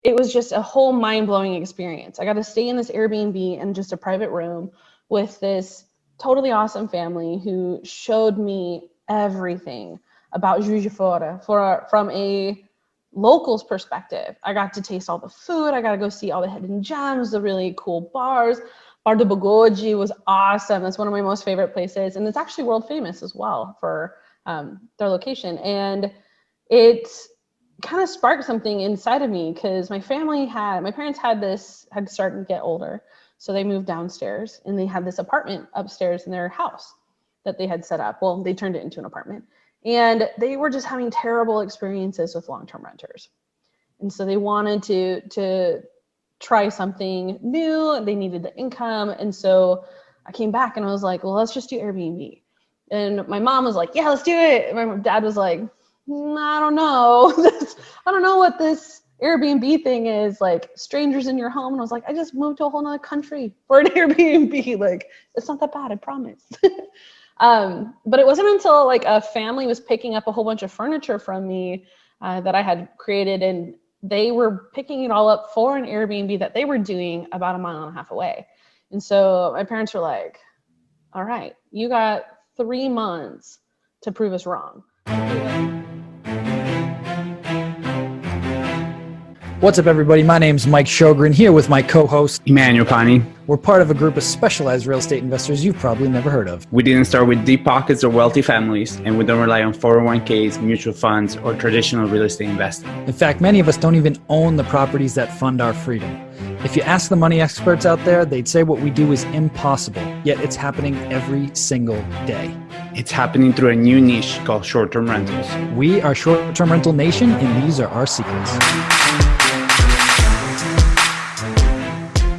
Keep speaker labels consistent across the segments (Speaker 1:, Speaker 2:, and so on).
Speaker 1: it was just a whole mind-blowing experience. I got to stay in this Airbnb in just a private room with this totally awesome family who showed me everything about Juiz de Fora from a local's perspective. I got to taste all the food. I got to go see all the hidden gems, the really cool bars. Bar do Bogode was awesome. That's one of my most favorite places. And it's actually world famous as well for their location. And it kind of sparked something inside of me because my parents had to start and get older. So they moved downstairs and they had this apartment upstairs in their house that they had set up. Well, they turned it into an apartment. And they were just having terrible experiences with long-term renters. And so they wanted to try something new. They needed the income. And so I came back and I was like, well, let's just do Airbnb. And my mom was like, yeah, let's do it. And my dad was like, I don't know. I don't know what this Airbnb thing is, like strangers in your home. And I was like, I just moved to a whole nother country for an Airbnb. Like, it's not that bad, I promise. But it wasn't until like a family was picking up a whole bunch of furniture from me that I had created, and they were picking it all up for an Airbnb that they were doing about 1.5 miles away. And so my parents were like, all right, you got 3 months to prove us wrong.
Speaker 2: What's up, everybody? My name's Mike Sjogren, here with my co-host,
Speaker 3: Emmanuel Pani.
Speaker 2: We're part of a group of specialized real estate investors you've probably never heard of.
Speaker 3: We didn't start with deep pockets or wealthy families, and we don't rely on 401ks, mutual funds, or traditional real estate investing.
Speaker 2: In fact, many of us don't even own the properties that fund our freedom. If you ask the money experts out there, they'd say what we do is impossible, yet it's happening every single day.
Speaker 3: It's happening through a new niche called short-term rentals.
Speaker 2: We are Short-Term Rental Nation, and these are our secrets.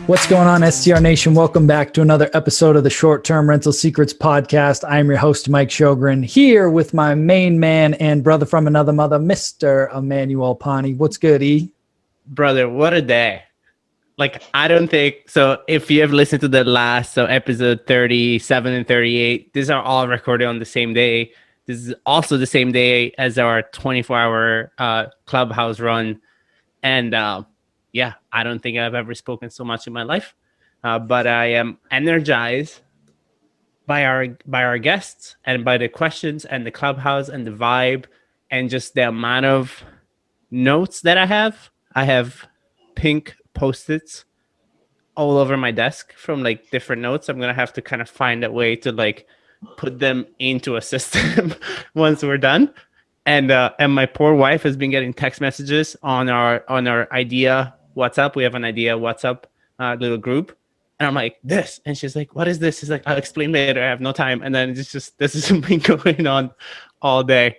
Speaker 2: What's going on, STR Nation? Welcome back to another episode of the Short-Term Rental Secrets podcast. I'm your host, Mike Sjogren, here with my main man and brother from another mother, Mr. Emmanuel Pani. What's good, E?
Speaker 4: Brother, what a day. Like, I don't think, so if you have listened to the last episode 37 and 38, these are all recorded on the same day. This is also the same day as our 24-hour clubhouse run. And yeah, I don't think I've ever spoken so much in my life, but I am energized by our guests and by the questions and the clubhouse and the vibe and just the amount of notes that I have. I have pink Post-its all over my desk from like different notes. I'm gonna have to kind of find a way to like put them into a system once we're done. And my poor wife has been getting text messages on our idea WhatsApp. We have an idea WhatsApp little group, and I'm like, this, and she's like, what is this? She's like, I'll explain later, I have no time. And then it's just this has been going on all day.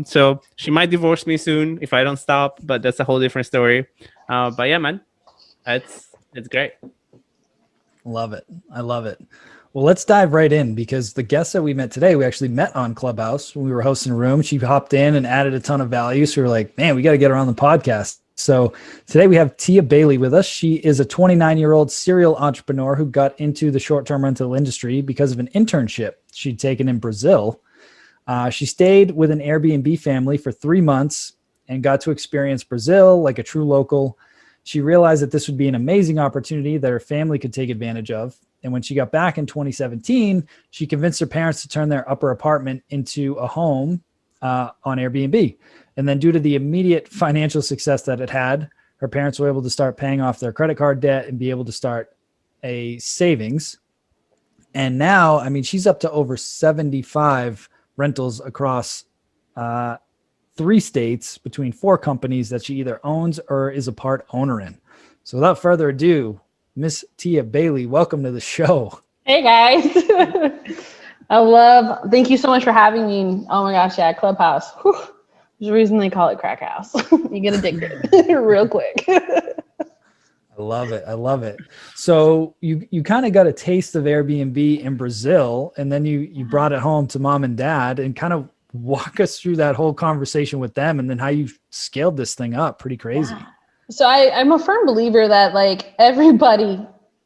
Speaker 4: So she might divorce me soon if I don't stop, but that's a whole different story. But yeah, man, it's great.
Speaker 2: Love it. I love it. Well, let's dive right in, because the guest that we met today, we actually met on Clubhouse when we were hosting a room. She hopped in and added a ton of value. So we were like, man, we got to get her on the podcast. So today we have Tia Bailey with us. She is a 29-year-old serial entrepreneur who got into the short-term rental industry because of an internship she'd taken in Brazil. She stayed with an Airbnb family for 3 months and got to experience Brazil like a true local. She realized that this would be an amazing opportunity that her family could take advantage of. And when she got back in 2017, she convinced her parents to turn their upper apartment into a home on Airbnb. And then due to the immediate financial success that it had, her parents were able to start paying off their credit card debt and be able to start a savings. And now, I mean, she's up to over 75 rentals across 3 states between 4 companies that she either owns or is a part owner in. So without further ado, Miss Tia Bailey, welcome to the show.
Speaker 1: Hey guys. Thank you so much for having me. Oh my gosh, yeah, Clubhouse. Whew. There's a reason they call it crack house. You get addicted real quick.
Speaker 2: I love it. I love it. So you kind of got a taste of Airbnb in Brazil, and then you brought it home to mom and dad, and kind of walk us through that whole conversation with them, and then how you scaled this thing up. Pretty crazy.
Speaker 1: Yeah. So I'm a firm believer that like everybody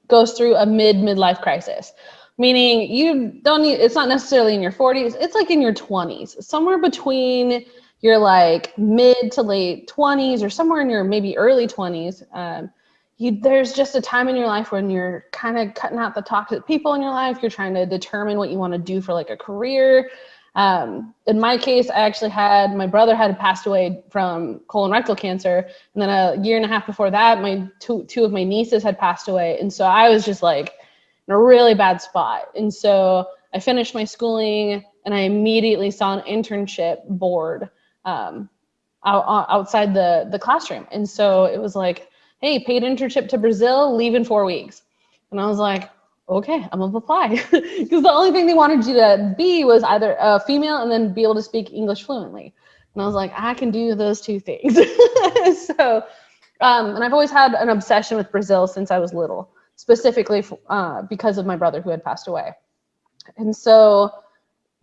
Speaker 1: goes through a midlife crisis, meaning you don't need, it's not necessarily in your 40s. It's like in your 20s, somewhere between you're like mid to late 20s or somewhere in your maybe early 20s, there's just a time in your life when you're kind of cutting out the toxic people in your life. You're trying to determine what you want to do for like a career. In my case, I actually my brother had passed away from colorectal cancer. And then a year and a half before that, my two of my nieces had passed away. And so I was just like in a really bad spot. And so I finished my schooling and I immediately saw an internship board outside the classroom. And so it was like, hey, paid internship to Brazil, leave in 4 weeks. And I was like, okay, I'm gonna apply. Because the only thing they wanted you to be was either a female and then be able to speak English fluently. And I was like, I can do those two things. So, and I've always had an obsession with Brazil since I was little, specifically because of my brother who had passed away. And so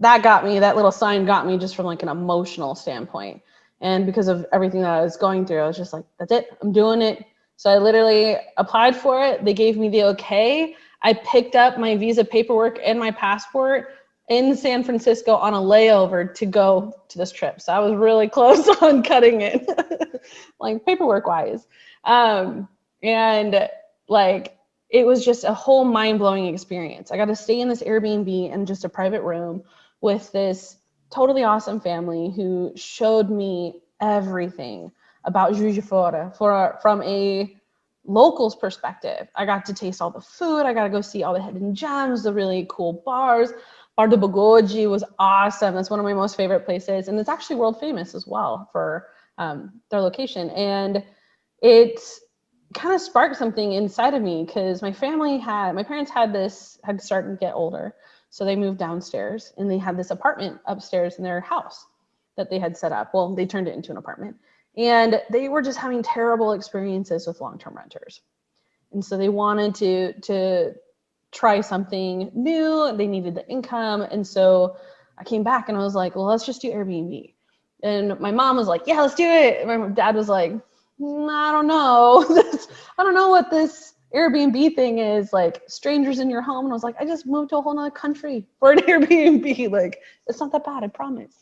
Speaker 1: that little sign got me just from like an emotional standpoint. And because of everything that I was going through, I was just like, that's it, I'm doing it. So I literally applied for it. They gave me the okay. I picked up my visa paperwork and my passport in San Francisco on a layover to go to this trip. So I was really close on cutting it, like paperwork wise. And like, it was just a whole mind-blowing experience. I got to stay in this Airbnb in just a private room with this totally awesome family who showed me everything about Juiz de Fora from a local's perspective. I got to taste all the food. I got to go see all the hidden gems, the really cool bars. Bar do Bogode was awesome. That's one of my most favorite places. And it's actually world famous as well for their location. And it kind of sparked something inside of me because my parents had started to get older. So they moved downstairs and they had this apartment upstairs in their house that they had set up. Well, they turned it into an apartment. And they were just having terrible experiences with long-term renters. And so they wanted to try something new. They needed the income. And so I came back and I was like, well, let's just do Airbnb. And my mom was like, yeah, let's do it. And my dad was like, I don't know. I don't know what this Airbnb thing is, like strangers in your home. And I was like, I just moved to a whole nother country for an Airbnb. Like, it's not that bad, I promise.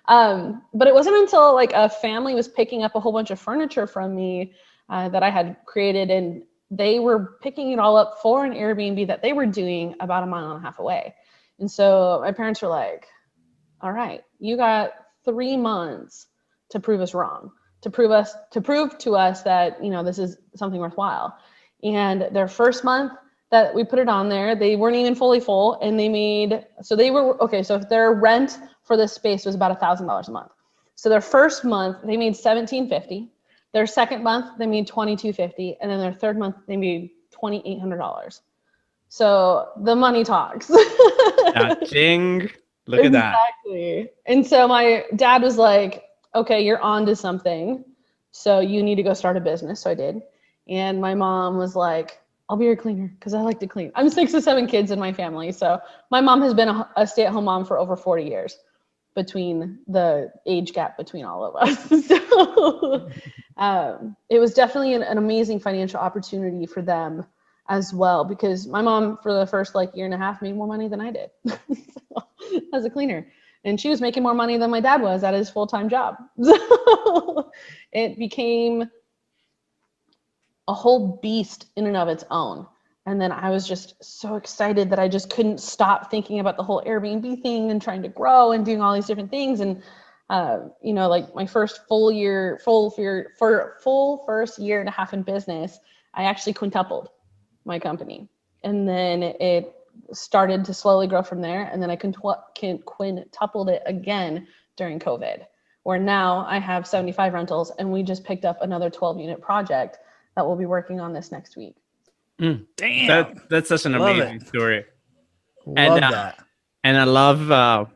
Speaker 1: But it wasn't until like a family was picking up a whole bunch of furniture from me that I had created, and they were picking it all up for an Airbnb that they were doing about 1.5 miles away. And so my parents were like, all right, you got 3 months to prove us wrong, to prove to us that, you know, this is something worthwhile. And their first month that we put it on there, they weren't even fully full, and so if their rent for this space was about $1,000 a month. So their first month, they made $1,750. Their second month, they made $2,250. And then their third month, they made $2,800. So the money talks.
Speaker 4: Ching. Look at that.
Speaker 1: Exactly. And so my dad was like, okay, you're on to something. So you need to go start a business. So I did. And my mom was like, I'll be your cleaner because I like to clean. I'm 6 of 7 kids in my family. So my mom has been a stay-at-home mom for over 40 years between the age gap between all of us. So it was definitely an amazing financial opportunity for them as well, because my mom for the first like 1.5 years made more money than I did as a cleaner. And she was making more money than my dad was at his full-time job. So it became a whole beast in and of its own. And then I was just so excited that I just couldn't stop thinking about the whole Airbnb thing and trying to grow and doing all these different things. And, you know, like my first full first year and a half in business, I actually quintupled my company. And then it started to slowly grow from there. And then I quintupled it again during COVID, where now I have 75 rentals and we just picked up another 12-unit project that we'll be working on this next week.
Speaker 2: Damn.
Speaker 4: That's such an amazing story.
Speaker 2: Love that.
Speaker 4: And I love,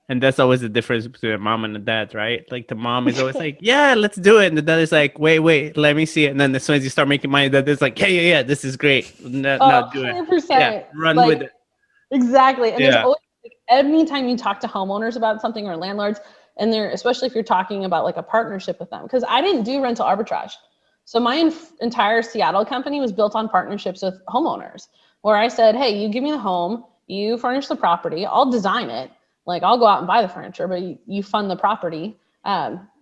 Speaker 4: and that's always the difference between a mom and a dad, right? Like the mom is always like, yeah, let's do it. And the dad is like, wait, let me see it. And then as soon as you start making money, that is like, yeah, this is great. No, do it.
Speaker 1: 100%.
Speaker 4: Yeah, run
Speaker 1: like,
Speaker 4: with it.
Speaker 1: Exactly. And there's always, like, anytime you talk to homeowners about something or landlords, and especially if you're talking about like a partnership with them, because I didn't do rental arbitrage. So my entire Seattle company was built on partnerships with homeowners, where I said, hey, you give me the home, you furnish the property, I'll design it, Like, I'll go out and buy the furniture, but you fund the property,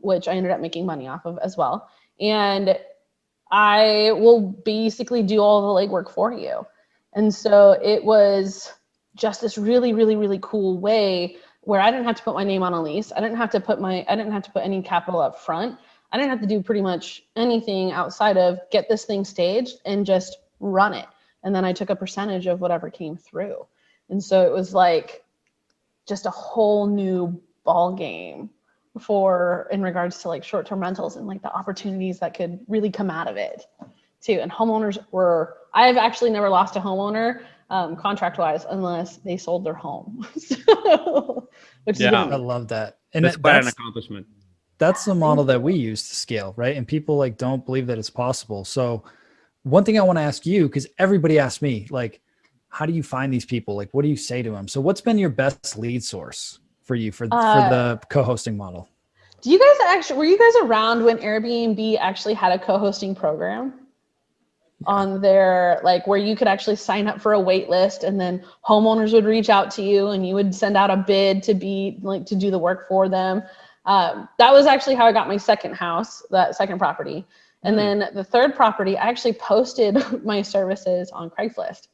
Speaker 1: which I ended up making money off of as well. And I will basically do all the legwork for you. And so it was just this really, really, really cool way where I didn't have to put my name on a lease. I didn't have to put any capital up front. I didn't have to do pretty much anything outside of get this thing staged and just run it. And then I took a percentage of whatever came through. And so it was like just a whole new ball game in regards to like short-term rentals and like the opportunities that could really come out of it too. And I've actually never lost a homeowner contract-wise unless they sold their home. So, which is
Speaker 2: I love that. And
Speaker 4: that's quite an accomplishment.
Speaker 2: That's the model that we use to scale, right? And people like don't believe that it's possible. So one thing I want to ask you, because everybody asks me, like, how do you find these people? Like, what do you say to them? So what's been your best lead source for you for the co-hosting model?
Speaker 1: Were you guys around when Airbnb actually had a co-hosting program on their, like, where you could actually sign up for a wait list and then homeowners would reach out to you and you would send out a bid to do the work for them? That was actually how I got my second house, that second property. And then the third property, I actually posted my services on Craigslist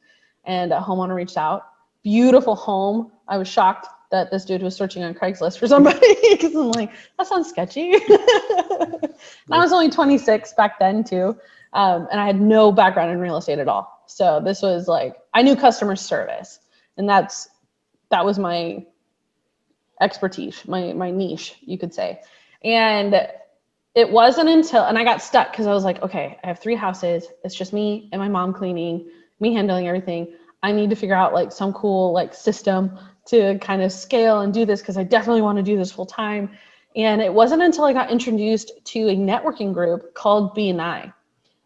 Speaker 1: and a homeowner reached out. Beautiful home. I was shocked that this dude was searching on Craigslist for somebody because I'm like, that sounds sketchy. And I was only 26 back then too. And I had no background in real estate at all. So this was like, I knew customer service and that was my expertise, my niche, you could say. And it wasn't until, and I got stuck because I was like, okay, I have 3 houses. It's just me and my mom cleaning, me handling everything. I need to figure out like some cool like system to kind of scale and do this because I definitely want to do this full time. And it wasn't until I got introduced to a networking group called B&I.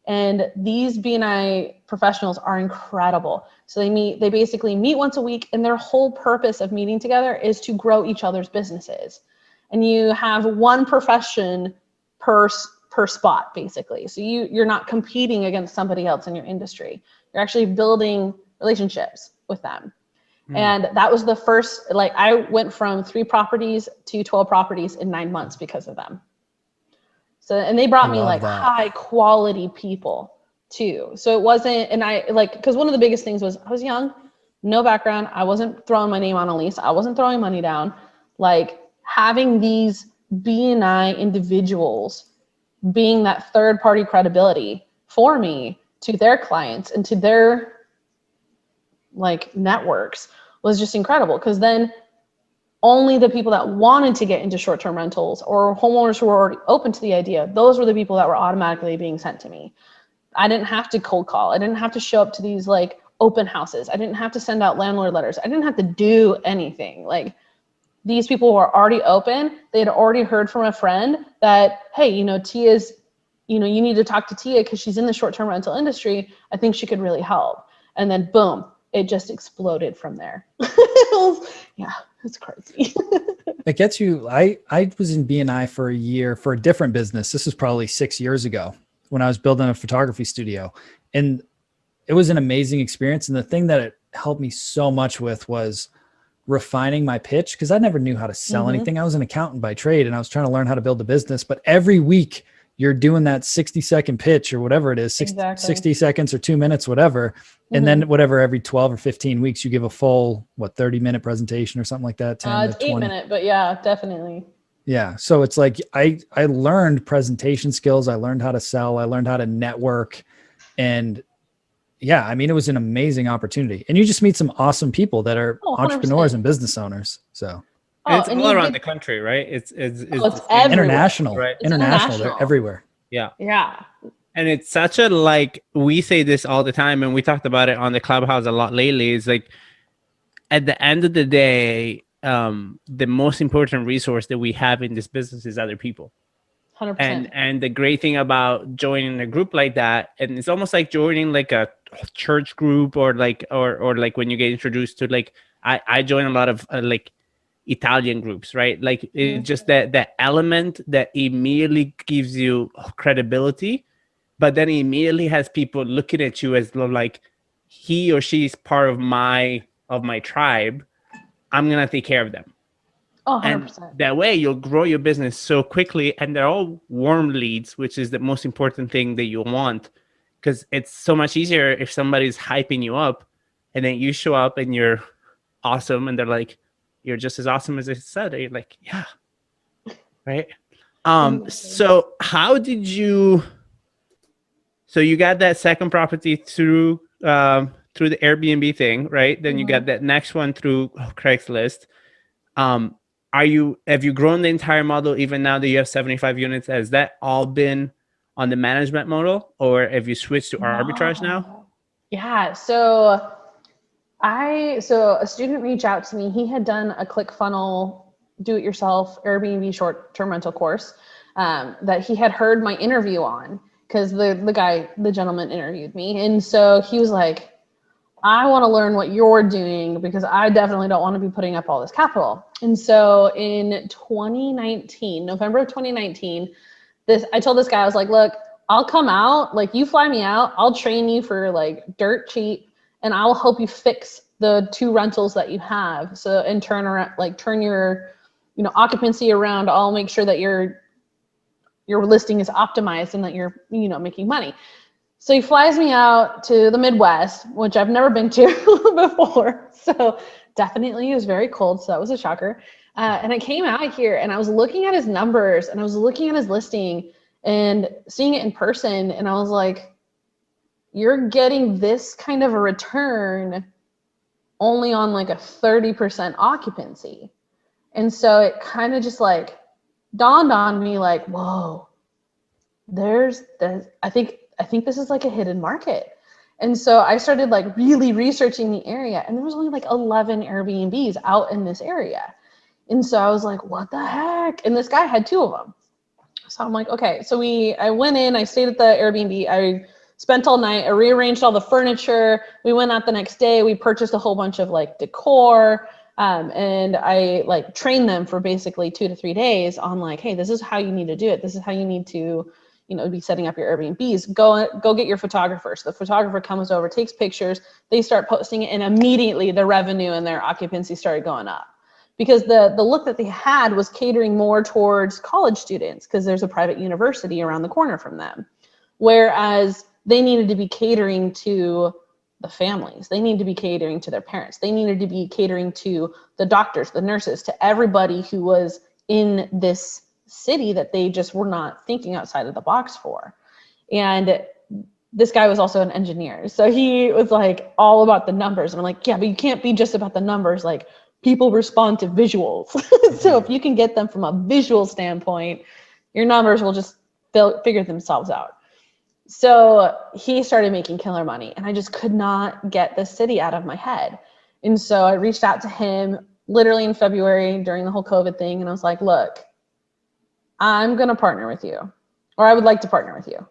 Speaker 1: And these B&I professionals are incredible. So they basically meet once a week and their whole purpose of meeting together is to grow each other's businesses. And you have one profession per spot basically. So you're not competing against somebody else in your industry. You're actually building relationships with them. And that was the first, like I went from 3 properties to 12 properties in 9 months because of them. So, and they brought me like high quality people too. So it wasn't, and I like, cause one of the biggest things was I was young, no background. I wasn't throwing my name on a lease. I wasn't throwing money down. Like having these B&I individuals being that third party credibility for me to their clients and to their like networks was just incredible. Cause then only the people that wanted to get into short-term rentals or homeowners who were already open to the idea, those were the people that were automatically being sent to me. I didn't have to cold call. I didn't have to show up to these like open houses. I didn't have to send out landlord letters. I didn't have to do anything. Like these people were already open. They had already heard from a friend that, hey, Tia's, you need to talk to Tia because she's in the short-term rental industry. I think she could really help. And then boom, it just exploded from there. Yeah, it's crazy.
Speaker 2: It gets you. I was in B&I for a year for a different business. This was probably 6 years ago when I was building a photography studio, and it was an amazing experience. And the thing that it helped me so much with was refining my pitch, because I never knew how to sell anything. I was an accountant by trade and I was trying to learn how to build a business, but every week you're doing that 60-second pitch or whatever it is, 60 seconds or 2 minutes, whatever. And then whatever, every 12 or 15 weeks, you give a full, 30-minute presentation or something like that. 10
Speaker 1: it's 8 minute, but yeah, definitely.
Speaker 2: Yeah. So it's like, I learned presentation skills. I learned how to sell. I learned how to network. And yeah, I mean, it was an amazing opportunity. And you just meet some awesome people that are entrepreneurs and business owners. So
Speaker 4: it's all around the country, right? It's
Speaker 2: international, right?
Speaker 1: It's
Speaker 2: international. They're everywhere.
Speaker 4: Yeah.
Speaker 1: Yeah.
Speaker 4: And it's such a, like, we say this all the time, and we talked about it on the Clubhouse a lot lately. It's like, at the end of the day, the most important resource that we have in this business is other people.
Speaker 1: 100%.
Speaker 4: And the great thing about joining a group like that, and it's almost like joining like a church group or like when you get introduced to, like, I join a lot of like Italian groups, right? Like it's just that element that immediately gives you credibility, but then immediately has people looking at you as like he or she is part of my tribe. I'm gonna take care of them.
Speaker 1: Oh,
Speaker 4: And
Speaker 1: 100%.
Speaker 4: that way you'll grow your business so quickly, and they're all warm leads, which is the most important thing that you want, because it's so much easier if somebody's hyping you up and then you show up and you're awesome and they're like, you're just as awesome as I said. And you're like, yeah, right. So how did you, so you got that second property through the Airbnb thing, right? Then you got that next one through Craigslist. Have you grown the entire model even now that you have 75 units? Has that all been on the management model, or have you switched to arbitrage now?
Speaker 1: Yeah. So a student reached out to me. He had done a ClickFunnels do-it-yourself Airbnb short-term rental course that he had heard my interview on, because the gentleman interviewed me. And so he was like, I want to learn what you're doing, because I definitely don't want to be putting up all this capital. And so in 2019, November of 2019, I told this guy, I was like, look, I'll come out, like, you fly me out, I'll train you for like dirt cheap, and I'll help you fix the 2 rentals that you have. So, and turn your, occupancy around. I'll make sure that your listing is optimized and that you're, making money. So he flies me out to the Midwest, which I've never been to before. So definitely it was very cold. So that was a shocker. And I came out here and I was looking at his numbers and I was looking at his listing and seeing it in person. And I was like, you're getting this kind of a return only on like a 30% occupancy. And so it kind of just like dawned on me like, whoa, I think this is like a hidden market. And so I started like really researching the area, and there was only like 11 Airbnbs out in this area. And so I was like, what the heck? And this guy had 2 of them. So I'm like, okay. So I went in, I stayed at the Airbnb. I spent all night, I rearranged all the furniture. We went out the next day. We purchased a whole bunch of like decor. And I like trained them for basically 2 to 3 days on like, hey, this is how you need to do it. This is how you need to, be setting up your Airbnbs. Go get your photographer. So the photographer comes over, takes pictures, they start posting it, and immediately the revenue and their occupancy started going up. Because the look that they had was catering more towards college students, because there's a private university around the corner from them. Whereas they needed to be catering to the families. They need to be catering to their parents. They needed to be catering to the doctors, the nurses, to everybody who was in this city that they just were not thinking outside of the box for. And this guy was also an engineer. So he was like all about the numbers. And I'm like, yeah, but you can't be just about the numbers. Like, people respond to visuals. So if you can get them from a visual standpoint, your numbers will just figure themselves out. So he started making killer money, and I just could not get the city out of my head. And so I reached out to him literally in February during the whole COVID thing. And I was like, look, I'm going to partner with you, or I would like to partner with you.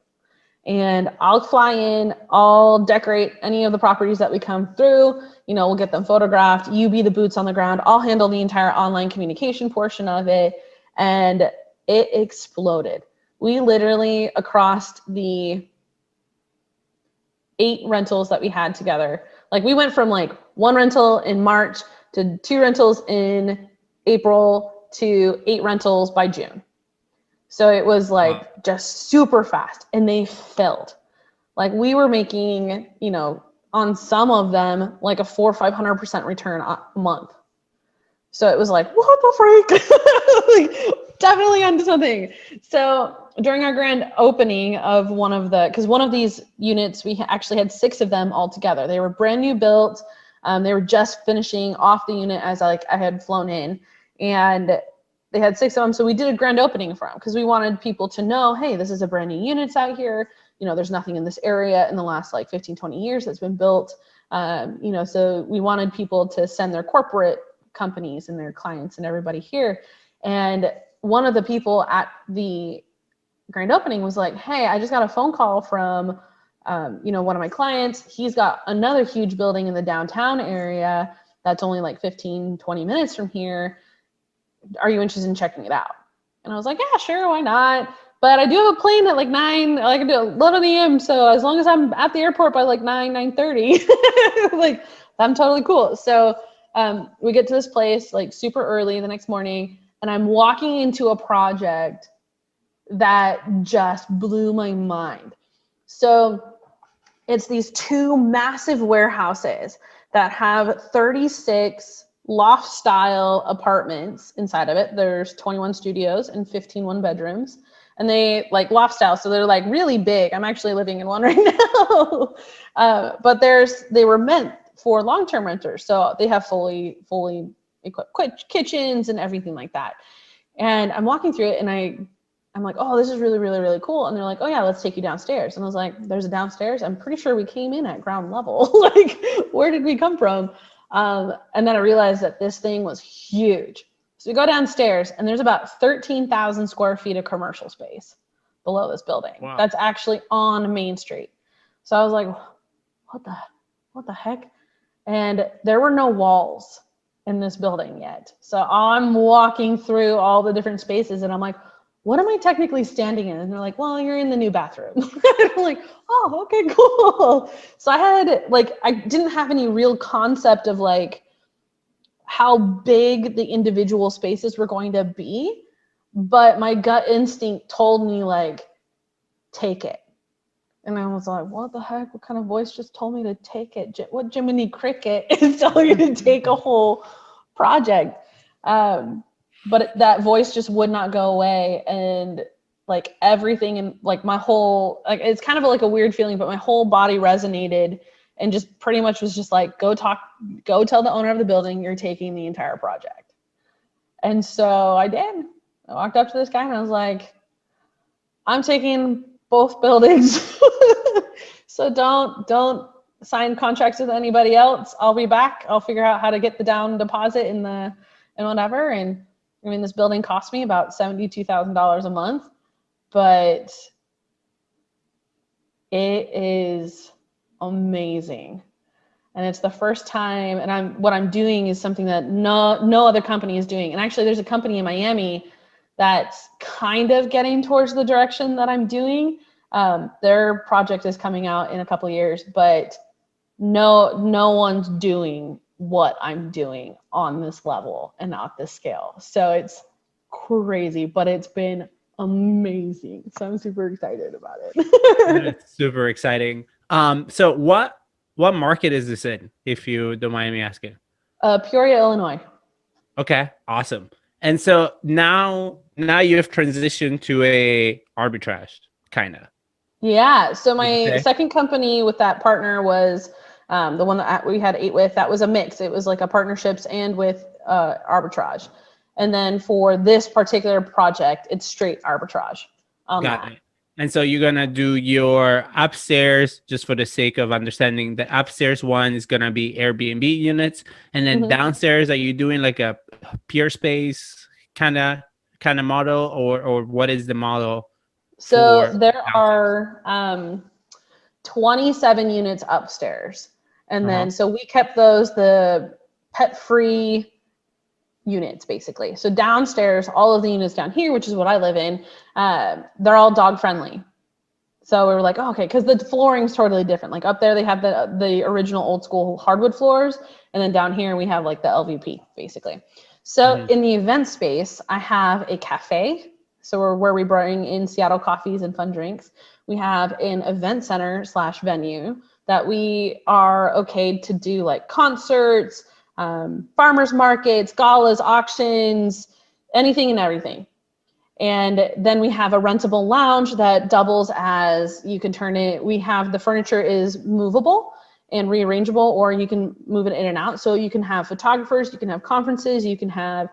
Speaker 1: And I'll fly in, I'll decorate any of the properties that we come through, we'll get them photographed. You be the boots on the ground. I'll handle the entire online communication portion of it. And it exploded. We literally, across the 8 rentals that we had together, like we went from like 1 rental in March to 2 rentals in April to 8 rentals by June. So it was like just super fast, and they filled. Like we were making, on some of them, like a 400% or 500% return a month. So it was like, what the freak? Like, definitely onto something. So during our grand opening of because one of these units, we actually had 6 of them all together. They were brand new built. They were just finishing off the unit as I had flown in, and they had 6 of them. So we did a grand opening for them because we wanted people to know, hey, this is a brand new units out here. There's nothing in this area in the last like 15, 20 years that's been built. So we wanted people to send their corporate companies and their clients and everybody here. And one of the people at the grand opening was like, hey, I just got a phone call from, one of my clients. He's got another huge building in the downtown area that's only like 15, 20 minutes from here. Are you interested in checking it out? And I was like, yeah, sure, why not? But I do have a plane at like 9, I can do 11 a.m. So as long as I'm at the airport by like 9:30, like I'm totally cool. So we get to this place like super early the next morning, and I'm walking into a project that just blew my mind. So it's these 2 massive warehouses that have 36 loft style apartments inside of it. There's 21 studios and 15 one-bedrooms, and they like loft style, so they're like really big. I'm actually living in one right now. But they were meant for long-term renters, so they have fully equipped kitchens and everything like that. And I'm walking through it, and I'm like, oh, this is really, really, really cool. And they're like, oh yeah, let's take you downstairs. And I was like, there's a downstairs? I'm pretty sure we came in at ground level. Like, where did we come from? And then I realized that this thing was huge. So we go downstairs, and there's about 13,000 square feet of commercial space below this building.
Speaker 4: Wow.
Speaker 1: That's actually on Main Street. So I was like, what the heck? And there were no walls in this building yet. So I'm walking through all the different spaces, and I'm like, what am I technically standing in? And they're like, well, you're in the new bathroom. I'm like, oh, okay, cool. So I didn't have any real concept of like how big the individual spaces were going to be, but my gut instinct told me like, take it. And I was like, what the heck? What kind of voice just told me to take it? What Jiminy Cricket is telling you to take a whole project? But that voice just would not go away. And like everything and like my whole, like, it's kind of like a weird feeling, but my whole body resonated and just pretty much was just like, go tell the owner of the building you're taking the entire project. And so I did. I walked up to this guy and I was like, I'm taking both buildings. So don't sign contracts with anybody else. I'll be back. I'll figure out how to get the down deposit and whatever. And I mean, this building cost me about $72,000 a month, but it is amazing. And it's the first time, and what I'm doing is something that no other company is doing. And actually there's a company in Miami that's kind of getting towards the direction that I'm doing. Their project is coming out in a couple of years, but no one's doing what I'm doing on this level and at this scale. So it's crazy, but it's been amazing. So I'm super excited about it.
Speaker 4: It's super exciting. So what market is this in, if you don't mind me asking?
Speaker 1: Peoria, Illinois.
Speaker 4: Okay, awesome. And so now you have transitioned to a arbitrage, kind of.
Speaker 1: Yeah. So my second company with that partner was the one that we had 8 with. That was a mix. It was like a partnerships and with arbitrage. And then for this particular project, it's straight arbitrage.
Speaker 4: Got it. And so you're going to do your upstairs, just for the sake of understanding, the upstairs one is going to be Airbnb units. And then downstairs, are you doing like a peer space kind of model, or what is the model?
Speaker 1: So there are 27 units upstairs. And then, so we kept those, the pet-free units, basically. So downstairs, all of the units down here, which is what I live in, they're all dog-friendly. So we were like, oh, okay, because the flooring's totally different. Like up there, they have the original old school hardwood floors. And then down here, we have like the LVP, basically. So in the event space, I have a cafe. So where we bring in Seattle coffees and fun drinks. We have an event center / venue that we are okay to do like concerts, farmers markets, galas, auctions, anything and everything. And then we have a rentable lounge that doubles as, you can turn it, we have the furniture is movable and rearrangeable, or you can move it in and out. So you can have photographers, you can have conferences, you can have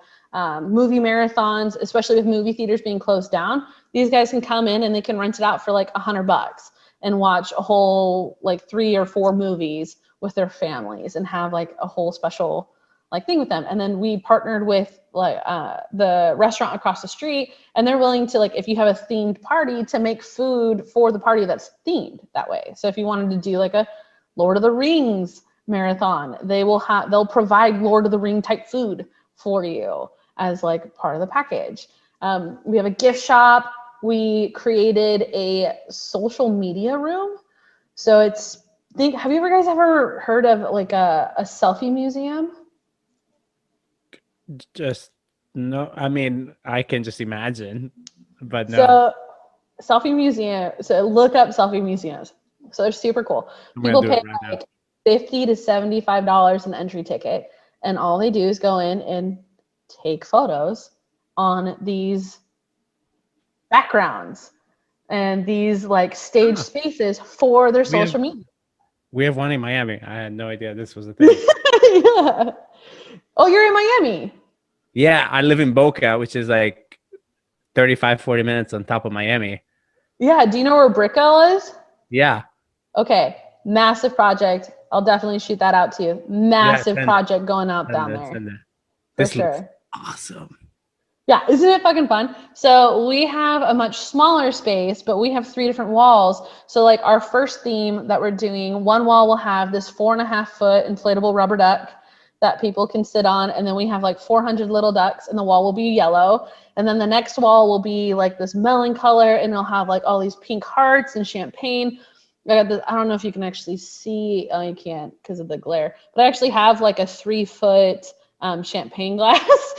Speaker 1: movie marathons, especially with movie theaters being closed down. These guys can come in and they can rent it out for like $100 and watch a whole like 3 or 4 movies with their families and have like a whole special like thing with them. And then we partnered with like the restaurant across the street, and they're willing to, like, if you have a themed party, to make food for the party that's themed that way. So if you wanted to do like a Lord of the Rings marathon, they'll provide Lord of the Ring type food for you as like part of the package. We have a gift shop. We created a social media room. So have you guys ever heard of like a selfie museum?
Speaker 4: Just no. I mean, I can just imagine, but no.
Speaker 1: So selfie museum. So look up selfie museums. So they're super cool.
Speaker 4: I'm
Speaker 1: People
Speaker 4: gonna do
Speaker 1: pay
Speaker 4: it right now.
Speaker 1: like $50 to $75 an entry ticket, and all they do is go in and take photos on these backgrounds and these like stage spaces for their social media.
Speaker 4: We have one in Miami. I had no idea this was a thing.
Speaker 1: Yeah. Oh, you're in Miami.
Speaker 4: Yeah, I live in Boca, which is like 35, 40 minutes on top of Miami.
Speaker 1: Yeah. Do you know where Brickell is?
Speaker 4: Yeah.
Speaker 1: Okay. Massive project. I'll definitely shoot that out to you. Massive
Speaker 4: send it.
Speaker 1: project going out
Speaker 4: Send
Speaker 1: down
Speaker 4: it,
Speaker 1: there.
Speaker 4: send it.
Speaker 1: For
Speaker 4: This looks
Speaker 1: sure.
Speaker 4: awesome.
Speaker 1: Yeah, isn't it fucking fun? So we have a much smaller space, but we have 3 different walls. So like our first theme that we're doing, one wall will have this 4.5-foot inflatable rubber duck that people can sit on. And then we have like 400 little ducks, and the wall will be yellow. And then the next wall will be like this melon color, and it'll have like all these pink hearts and champagne. I don't know if you can actually see. Oh, you can't because of the glare. But I actually have like a 3-foot champagne glass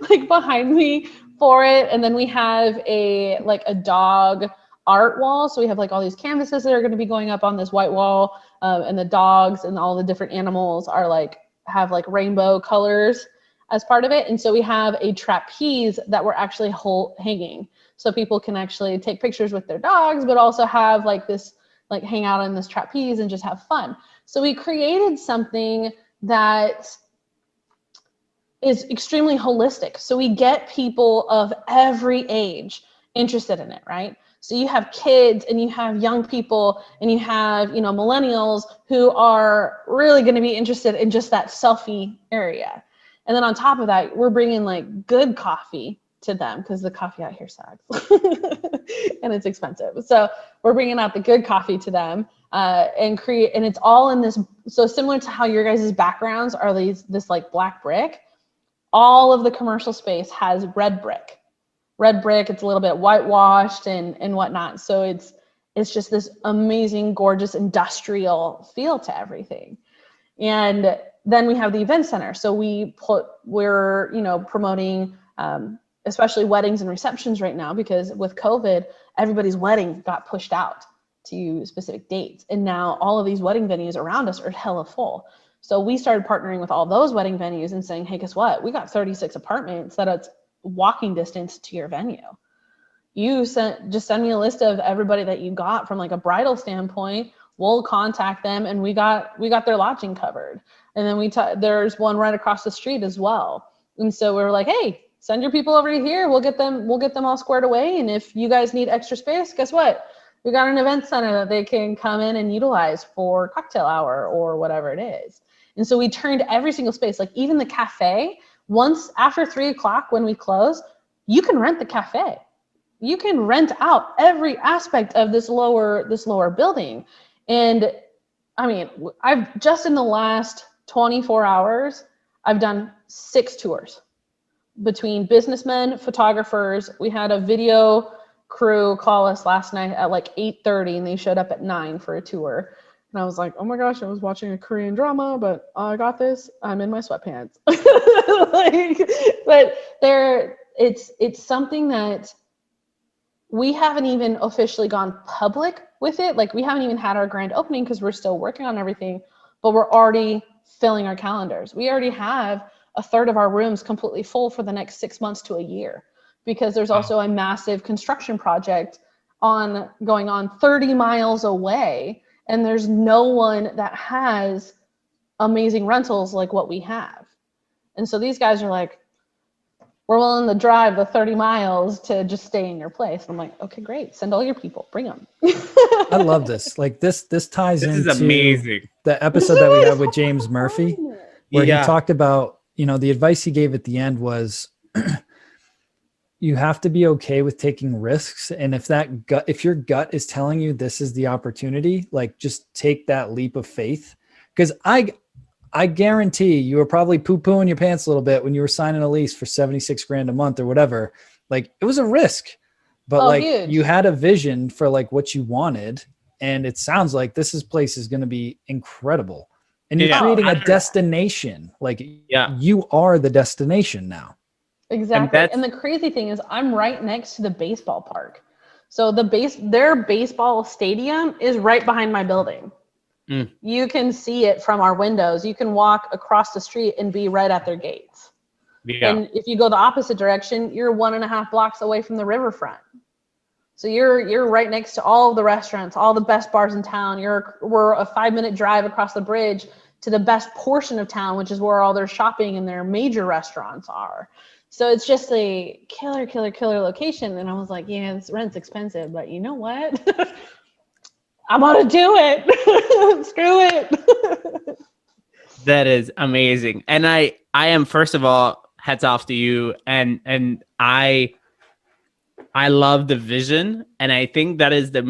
Speaker 1: like behind me for it. And then we have a dog art wall. So we have like all these canvases that are going to be going up on this white wall, and the dogs and all the different animals are like have like rainbow colors as part of it. And so we have a trapeze that we're actually hanging, so people can actually take pictures with their dogs, but also have like this like hang out on this trapeze and just have fun. So we created something that is extremely holistic. So we get people of every age interested in it, right? So you have kids and you have young people and you have, millennials who are really going to be interested in just that selfie area. And then on top of that, we're bringing like good coffee to them because the coffee out here sucks and it's expensive. So we're bringing out the good coffee to them and it's all in this. So similar to how your guys' backgrounds are this like black brick, all of the commercial space has red brick. It's a little bit whitewashed and whatnot. So it's just this amazing, gorgeous industrial feel to everything. And then we have the event center. So we're promoting, especially weddings and receptions right now, because with COVID, everybody's wedding got pushed out to specific dates. And now all of these wedding venues around us are hella full. So we started partnering with all those wedding venues and saying, hey, guess what? We got 36 apartments that it's walking distance to your venue. Just send me a list of everybody that you got from like a bridal standpoint. We'll contact them, and we got their lodging covered. And then there's one right across the street as well. And so we're like, hey, send your people over here. We'll get them all squared away. And if you guys need extra space, guess what? We got an event center that they can come in and utilize for cocktail hour or whatever it is. And so we turned every single space, like even the cafe, once after 3:00 when we close, you can rent the cafe. You can rent out every aspect of this lower building. And I mean, I've just in the last 24 hours, I've done 6 tours between businessmen, photographers. We had a video crew call us last night at like 8:30, and they showed up at 9 for a tour. And I was like, oh my gosh, I was watching a Korean drama, but I got this. I'm in my sweatpants. But it's something that we haven't even officially gone public with it. Like we haven't even had our grand opening because we're still working on everything, but we're already filling our calendars. We already have a third of our rooms completely full for the next 6 months to a year, because there's also a massive construction project going on 30 miles away. And there's no one that has amazing rentals like what we have. And so these guys are like, we're willing to drive the 30 miles to just stay in your place. And I'm like, okay, great. Send all your people, bring them.
Speaker 2: I love this. Like this ties
Speaker 4: This
Speaker 2: into
Speaker 4: is amazing.
Speaker 2: the episode that we had with James Murphy, where he talked about, the advice he gave at the end was you have to be okay with taking risks. And if your gut is telling you this is the opportunity, like just take that leap of faith. Because I guarantee you were probably poo-pooing your pants a little bit when you were signing a lease for $76,000 a month or whatever. Like it was a risk, but huge. You had a vision for like what you wanted. And it sounds like this place is going to be incredible. And you're
Speaker 4: Yeah.
Speaker 2: creating a destination. Like you are the destination now.
Speaker 1: Exactly. And the crazy thing is I'm right next to the baseball park. So their baseball stadium is right behind my building. You can see it from our windows. You can walk across the street and be right at their gates. Yeah. And if you go the opposite direction, you're 1.5 blocks away from the riverfront. So you're right next to all of the restaurants, all the best bars in town. We're a 5-minute drive across the bridge to the best portion of town, which is where all their shopping and their major restaurants are. So it's just a killer location. And I was like, yeah, this rent's expensive, but you know what? I'm gonna do it. Screw it.
Speaker 4: That is amazing. And I am, first of all, hats off to you. And I love the vision. And I think that is the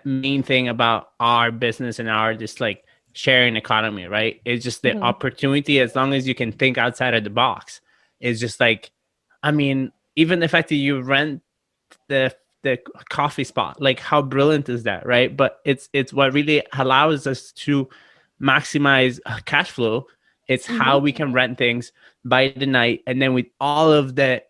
Speaker 4: main thing about our business and our just like sharing economy, right? It's just the opportunity, as long as you can think outside of the box. It's just like, I mean, even the fact that you rent the coffee spot, like how brilliant is that, right? But it's what really allows us to maximize cash flow. It's how we can rent things by the night, and then with all of the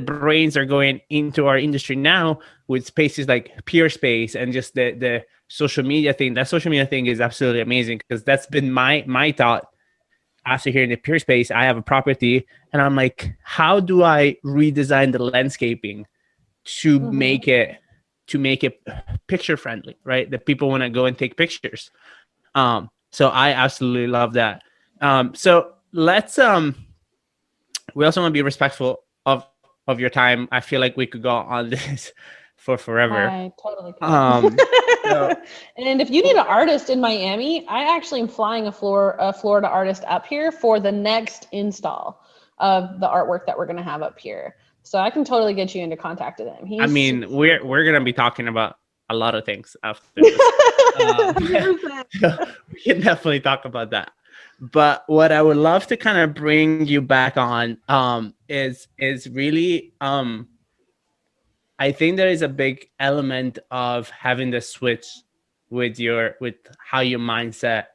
Speaker 4: brains are going into our industry now with spaces like Peerspace and just the social media thing. That social media thing is absolutely amazing, because that's been my thought after hearing the Peerspace. I have a property and I'm like, how do I redesign the landscaping to make it picture friendly, right? That people want to go and take pictures. So I absolutely love that. So let's we also want to be respectful of your time. I feel like we could go on this for forever.
Speaker 1: I totally could. And if you need an artist in Miami, I actually am flying a Florida artist up here for the next install of the artwork that we're going to have up here. So I can totally get you into contact with him.
Speaker 4: I mean, we're going to be talking about a lot of things after this. We can definitely talk about that. But what I would love to kind of bring you back on is really I think there is a big element of having the switch with how your mindset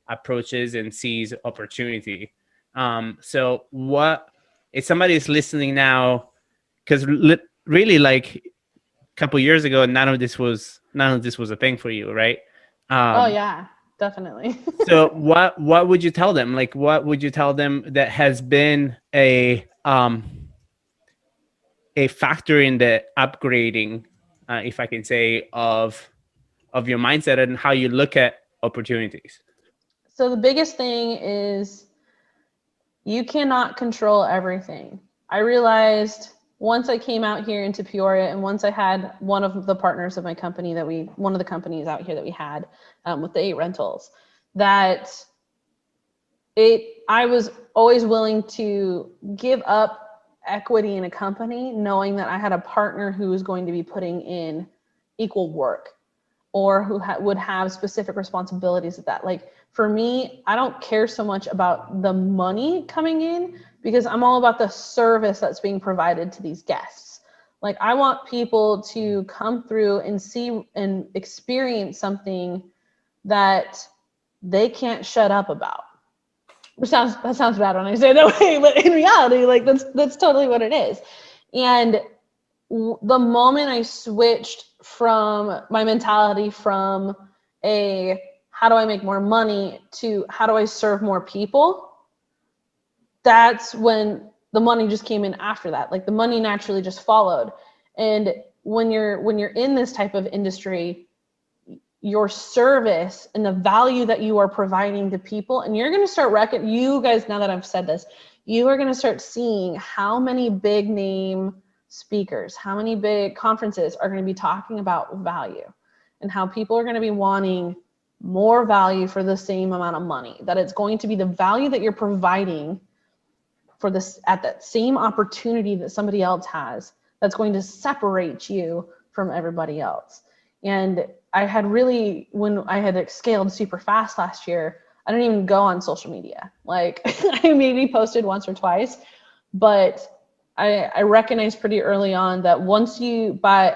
Speaker 4: approaches and sees opportunity. So what if somebody is listening now, because really like a couple years ago, none of this was a thing for you, right?
Speaker 1: Oh yeah, definitely.
Speaker 4: So what would you tell them? Like, what would you tell them that has been a factor in the upgrading, if I can say, of your mindset and how you look at opportunities?
Speaker 1: So the biggest thing is you cannot control everything. I realized once I came out here into Peoria, and once I had one of the partners of my company one of the companies out here that we had with the 8 rentals, that I was always willing to give up equity in a company, knowing that I had a partner who was going to be putting in equal work, or who would have specific responsibilities of that. Like for me, I don't care so much about the money coming in, because I'm all about the service that's being provided to these guests. Like I want people to come through and see and experience something that they can't shut up about. That sounds bad when I say it that way, but in reality, like that's totally what it is. And the moment I switched from my mentality from how do I make more money to how do I serve more people, that's when the money just came in after that. Like the money naturally just followed. And when you're in this type of industry, your service and the value that you are providing to people, and you're going to start you guys, now that I've said this, you are going to start seeing how many big name speakers, how many big conferences are going to be talking about value, and how people are going to be wanting more value for the same amount of money, that it's going to be the value that you're providing for this at that same opportunity that somebody else has, that's going to separate you from everybody else. And I had really, when I had scaled super fast last year, I didn't even go on social media. Like I maybe posted once or twice, but I recognized pretty early on that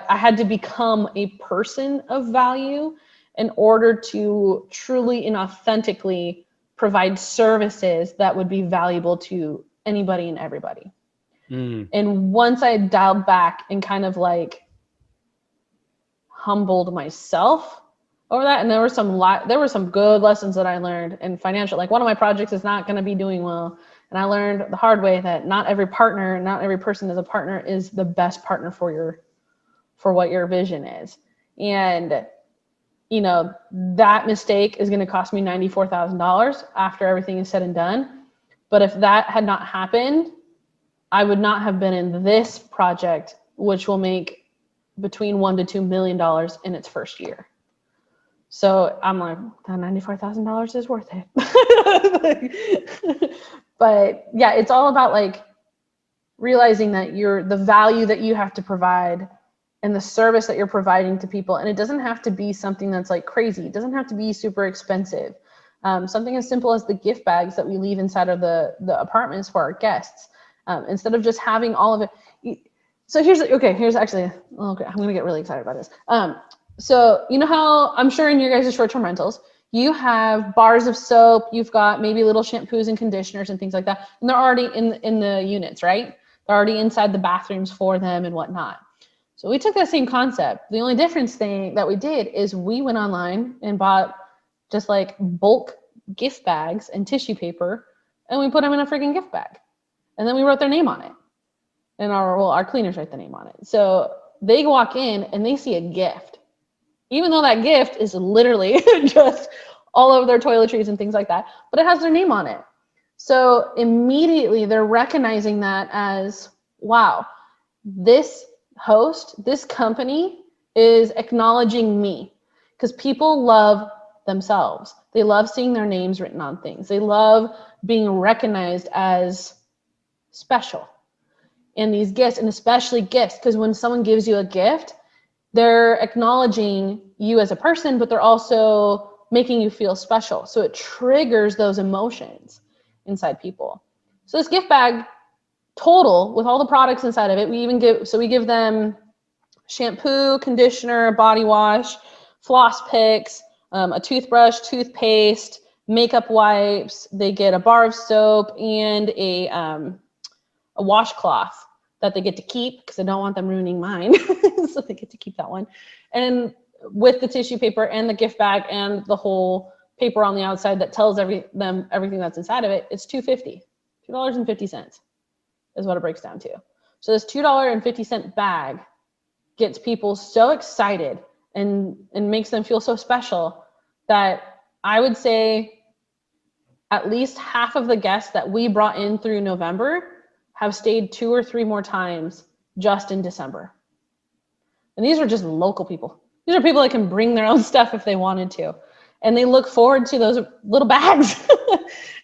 Speaker 1: I had to become a person of value in order to truly and authentically provide services that would be valuable to anybody and everybody. And once I dialed back and kind of like humbled myself over that, and there were some good lessons that I learned in financial. Like one of my projects is not going to be doing well, and I learned the hard way that not every person as a partner is the best partner for what your vision is. And you know, that mistake is going to cost me $94,000 after everything is said and done. But if that had not happened, I would not have been in this project, which will make between $1 to $2 million in its first year. So I'm like, that $94,000 is worth it. But yeah, it's all about like realizing that the value that you have to provide and the service that you're providing to people. And it doesn't have to be something that's like crazy. It doesn't have to be super expensive. Something as simple as the gift bags that we leave inside of the apartments for our guests. Instead of just having all of it. So here's actually, okay, I'm going to get really excited about this. So you know how I'm sure in your guys' short-term rentals, you have bars of soap, you've got maybe little shampoos and conditioners and things like that. And they're already in the units, right? They're already inside the bathrooms for them and whatnot. So we took that same concept. The only difference thing that we did is we went online and bought just like bulk gift bags and tissue paper, and we put them in a freaking gift bag. And then we wrote their name on it. And our cleaners write the name on it. So they walk in and they see a gift, even though that gift is literally just all over their toiletries and things like that, but it has their name on it. So immediately they're recognizing that as, wow, this company is acknowledging me, because people love themselves. They love seeing their names written on things. They love being recognized as special. And these gifts, and especially gifts, because when someone gives you a gift, they're acknowledging you as a person, but they're also making you feel special. So it triggers those emotions inside people. So this gift bag total, with all the products inside of it, we give them shampoo, conditioner, body wash, floss picks, a toothbrush, toothpaste, makeup wipes. They get a bar of soap and a washcloth that they get to keep, because I don't want them ruining mine. So they get to keep that one. And with the tissue paper and the gift bag and the whole paper on the outside that tells everything that's inside of it, it's $2.50 is what it breaks down to. So this $2.50 bag gets people so excited and makes them feel so special that I would say at least half of the guests that we brought in through November have stayed 2 or 3 more times just in December. And these are just local people. These are people that can bring their own stuff if they wanted to. And they look forward to those little bags.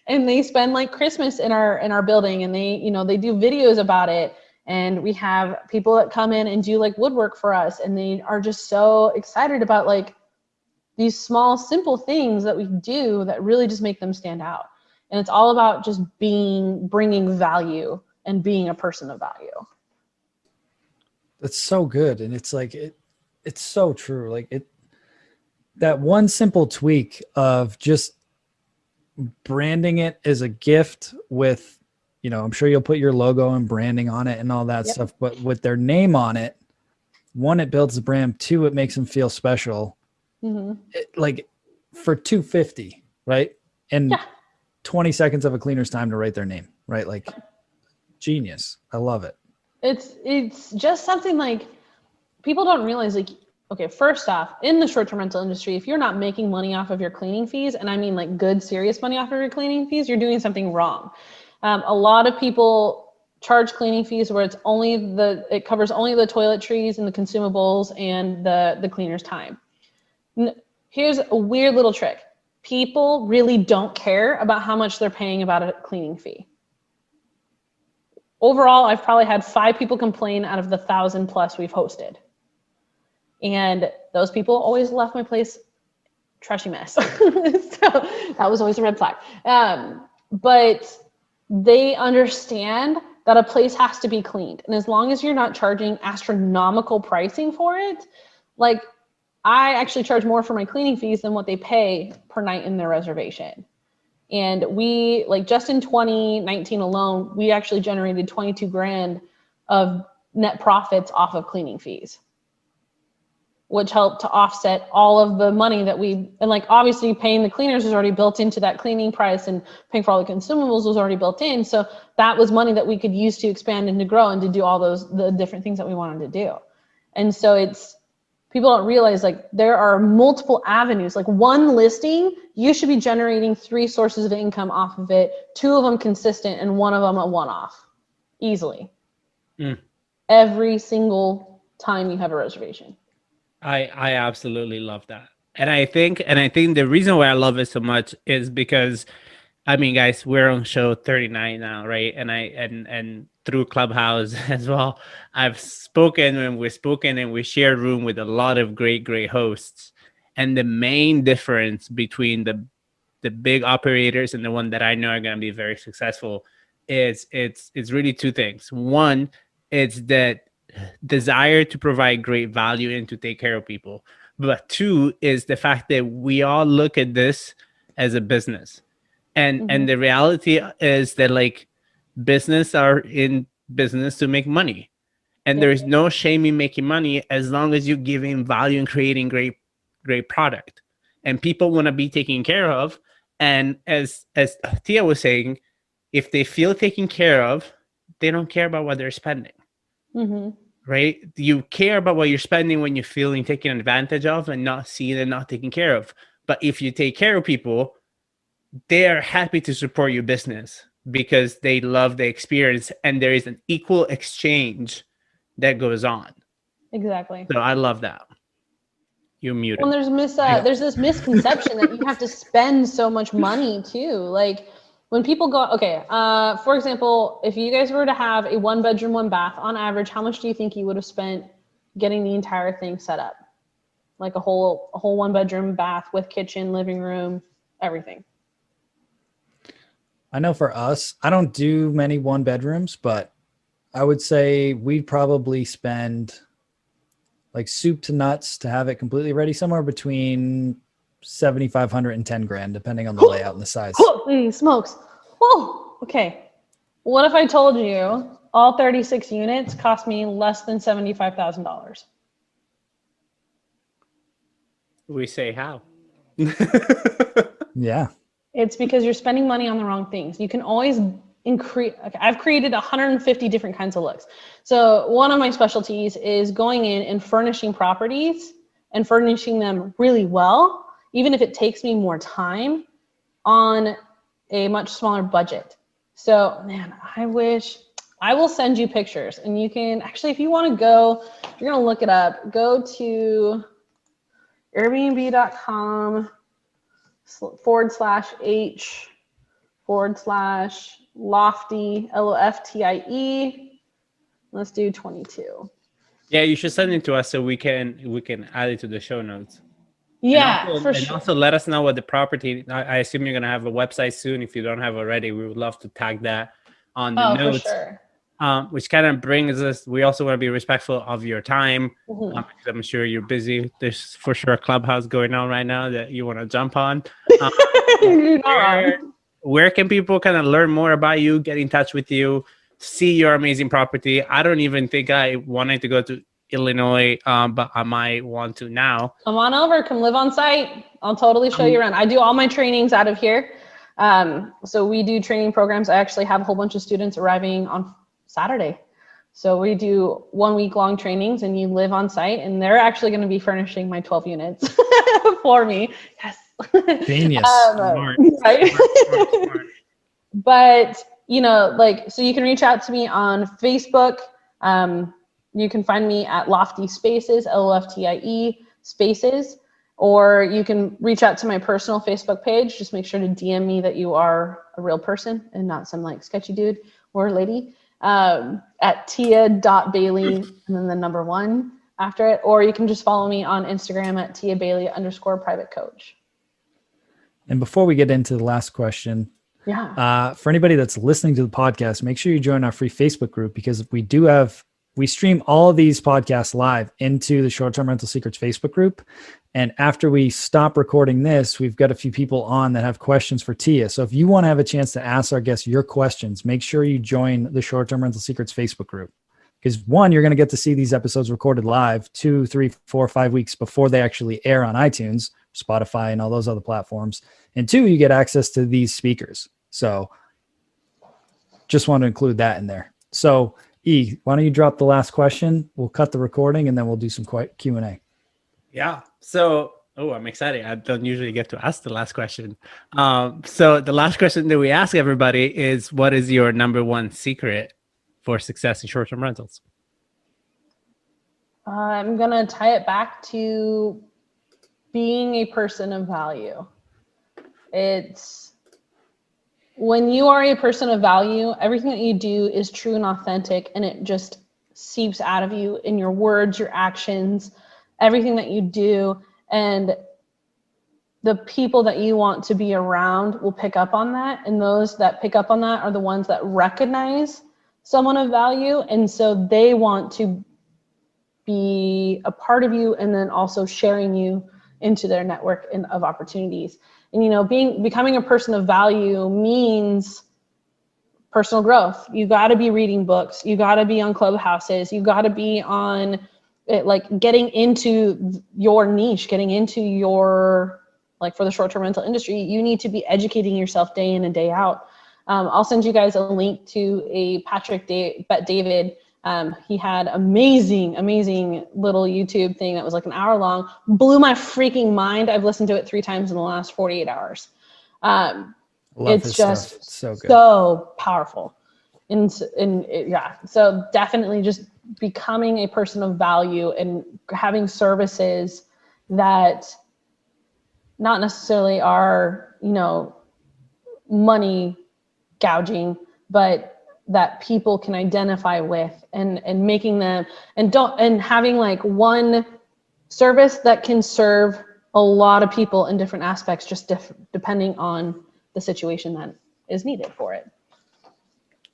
Speaker 1: And they spend like Christmas in our building, and they do videos about it. And we have people that come in and do like woodwork for us, and they are just so excited about like these small, simple things that we do that really just make them stand out. And it's all about just bringing value and being a person of value.
Speaker 2: That's so good. And it's like, it's so true. Like that one simple tweak of just branding it as a gift with, I'm sure you'll put your logo and branding on it and all that stuff, but with their name on it, 1, it builds the brand. 2, it makes them feel special. Mm-hmm. Like for $2.50, right? And 20 seconds of a cleaner's time to write their name, right? Like genius. I love it. It's just something like people don't realize, like, okay, first off, in the short-term rental industry, if you're not making money off of your cleaning fees, and I mean like good, serious money off of your cleaning fees, you're doing something wrong. A lot of people charge cleaning fees where it covers only the toiletries and the consumables and the cleaner's time. Here's a weird little trick. People really don't care about how much they're paying about a cleaning fee. Overall, I've probably had 5 people complain out of the 1,000 plus we've hosted. And those people always left my place trashy mess. So that was always a red flag. But they understand that a place has to be cleaned. And as long as you're not charging astronomical pricing for it, like I actually charge more for my cleaning fees than what they pay per night in their reservation.
Speaker 1: And we, like, just in 2019 alone, we actually generated 22 grand of net profits off of cleaning fees, which helped to offset all of the money that and like, obviously paying the cleaners was already built into that cleaning price, and paying for all the consumables was already built in. So that was money that we could use to expand and to grow and to do all the different things that we wanted to do. And so people don't realize, like, there are multiple avenues. Like, one listing, you should be generating 3 sources of income off of it, 2 of them consistent and 1 of them a one-off, easily. Every single time you have a reservation.
Speaker 4: I absolutely love that. And I think the reason why I love it so much is because, I mean, guys, we're on show 39 now, right? And through Clubhouse as well, I've spoken and we share room with a lot of great hosts. And the main difference between the big operators and the one that I know are going to be very successful is it's really 2 things. One, it's that desire to provide great value and to take care of people. But 2 is the fact that we all look at this as a business. And the reality is that, like, business are in business to make money. And there is no shame in making money as long as you're giving value and creating great product. And people want to be taken care of. And as Tia was saying, if they feel taken care of, they don't care about what they're spending. Right? You care about what you're spending when you're feeling taken advantage of and not seen and not taken care of. But if you take care of people, they are happy to support your business because they love the experience, and there is an equal exchange that goes on.
Speaker 1: Exactly.
Speaker 4: So I love that. You're muted.
Speaker 1: Well, there's this misconception that you have to spend so much money too. Like, when people go, okay, for example, if you guys were to have a 1-bedroom, 1-bath, on average, how much do you think you would have spent getting the entire thing set up? Like a whole 1-bedroom, bath with kitchen, living room, everything.
Speaker 2: I know for us, I don't do many 1-bedrooms, but I would say we'd probably spend, like, soup to nuts to have it completely ready, somewhere between 7,500 and 10 grand, depending on the layout and the size.
Speaker 1: Holy smokes. Whoa. Okay. What if I told you all 36 units cost me less than $75,000?
Speaker 4: We say how?
Speaker 2: Yeah.
Speaker 1: It's because you're spending money on the wrong things. You can always increase. Okay, I've created 150 different kinds of looks. So one of my specialties is going in and furnishing properties and furnishing them really well, even if it takes me more time, on a much smaller budget. So, man, I will send you pictures, and you can actually, if you want to go, you're going to look it up, go to airbnb.com/h/lofty, LOFTIE. Let's do 22.
Speaker 4: Yeah, you should send it to us so we can add it to the show notes.
Speaker 1: Yeah,
Speaker 4: and also let us know what the property. I assume you're gonna have a website soon. If you don't have already, we would love to tag that on the notes.
Speaker 1: For sure.
Speaker 4: Which kind of brings us. We also want to be respectful of your time. Because I'm sure you're busy. There's for sure a Clubhouse going on right now that you want to jump on. Where can people kind of learn more about you, get in touch with you, see your amazing property? I don't even think I wanted to go to Illinois, but I might want to now.
Speaker 1: Come on over, come live on site. I'll totally show you around. I do all my trainings out of here. So we do training programs. I actually have a whole bunch of students arriving on Saturday. So we do 1 week long trainings, and you live on site, and they're actually going to be furnishing my 12 units for me. Yes.
Speaker 2: Genius.
Speaker 4: Smart.
Speaker 1: Right?
Speaker 4: Smart.
Speaker 1: But, you know, like, so you can reach out to me on Facebook. You can find me at Lofty Spaces, LOFTIE Spaces, or you can reach out to my personal Facebook page. Just make sure to DM me that you are a real person and not some, like, sketchy dude or lady, at tia.bailey and then the number 1 after it. Or you can just follow me on Instagram at @tiabailey_private coach.
Speaker 2: And before we get into the last question, for anybody that's listening to the podcast, make sure you join our free Facebook group, because we stream all of these podcasts live into the Short-Term Rental Secrets Facebook group. And after we stop recording this, we've got a few people on that have questions for Tia. So if you want to have a chance to ask our guests your questions, make sure you join the Short-Term Rental Secrets Facebook group. Because one, you're going to get to see these episodes recorded live 2, 3, 4, 5 weeks before they actually air on iTunes, Spotify, and all those other platforms. And two, you get access to these speakers. So just want to include that in there. So E, why don't you drop the last question? We'll cut the recording and then we'll do some Q&A.
Speaker 4: Yeah. So, I'm excited. I don't usually get to ask the last question. So the last question that we ask everybody is, what is your number one secret for success in short-term rentals?
Speaker 1: I'm going to tie it back to being a person of value. It's when you are a person of value, everything that you do is true and authentic, and it just seeps out of you in your words, your actions, everything that you do. And the people that you want to be around will pick up on that. And those that pick up on that are the ones that recognize someone of value. And so they want to be a part of you and then also sharing you into their network of opportunities. And, becoming a person of value means personal growth. You got to be reading books. You got to be on Clubhouses. You got to be on getting into your niche, getting into your, for the short-term rental industry, you need to be educating yourself day in and day out. I'll send you guys a link to a Patrick David. He had amazing little YouTube thing that was like an hour long, blew my freaking mind. I've listened to it 3 times in the last 48 hours. It's just
Speaker 2: so good,
Speaker 1: so powerful. So definitely just becoming a person of value and having services that not necessarily are, money gouging, but that people can identify with, and making them and having one service that can serve a lot of people in different aspects, just depending on the situation that is needed for it.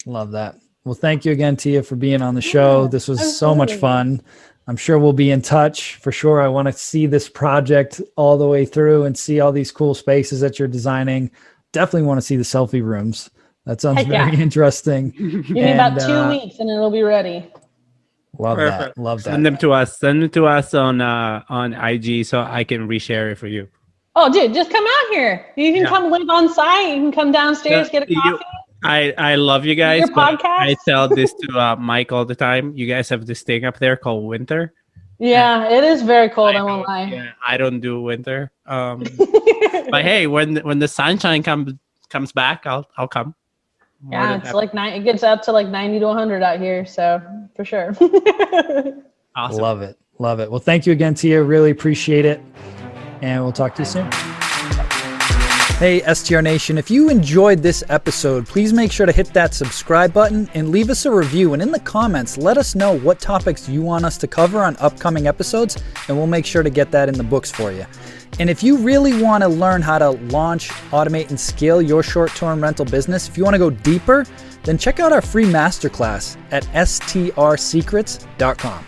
Speaker 2: Love that. Well, thank you again, Tia, for being on the show. This was so much fun. I'm sure we'll be in touch for sure. I want to see this project all the way through and see all these cool spaces that you're designing. Definitely want to see the selfie rooms. That sounds very interesting.
Speaker 1: Give me about 2 weeks and it'll be ready.
Speaker 2: Love
Speaker 4: Perfect.
Speaker 2: that. Love that.
Speaker 4: Send them to us on IG so I can reshare it for you.
Speaker 1: Oh, dude, just come out here. You can come live on site. You can come downstairs, get a coffee.
Speaker 4: I love you guys.
Speaker 1: Your podcast?
Speaker 4: I tell this to Mike all the time. You guys have this thing up there called winter.
Speaker 1: Yeah, it is very cold. I won't lie.
Speaker 4: Yeah, I don't do winter. But hey, when the sunshine comes back, I'll come.
Speaker 1: Yeah, it's it gets up to 90 to 100 out here, so for sure.
Speaker 4: Awesome.
Speaker 2: Love it. Well, thank you again, Tia. Really appreciate it. And we'll talk to you soon. Hey, STR Nation, if you enjoyed this episode, please make sure to hit that subscribe button and leave us a review. And in the comments, let us know what topics you want us to cover on upcoming episodes, and we'll make sure to get that in the books for you. And if you really want to learn how to launch, automate, and scale your short-term rental business, if you want to go deeper, then check out our free masterclass at strsecrets.com.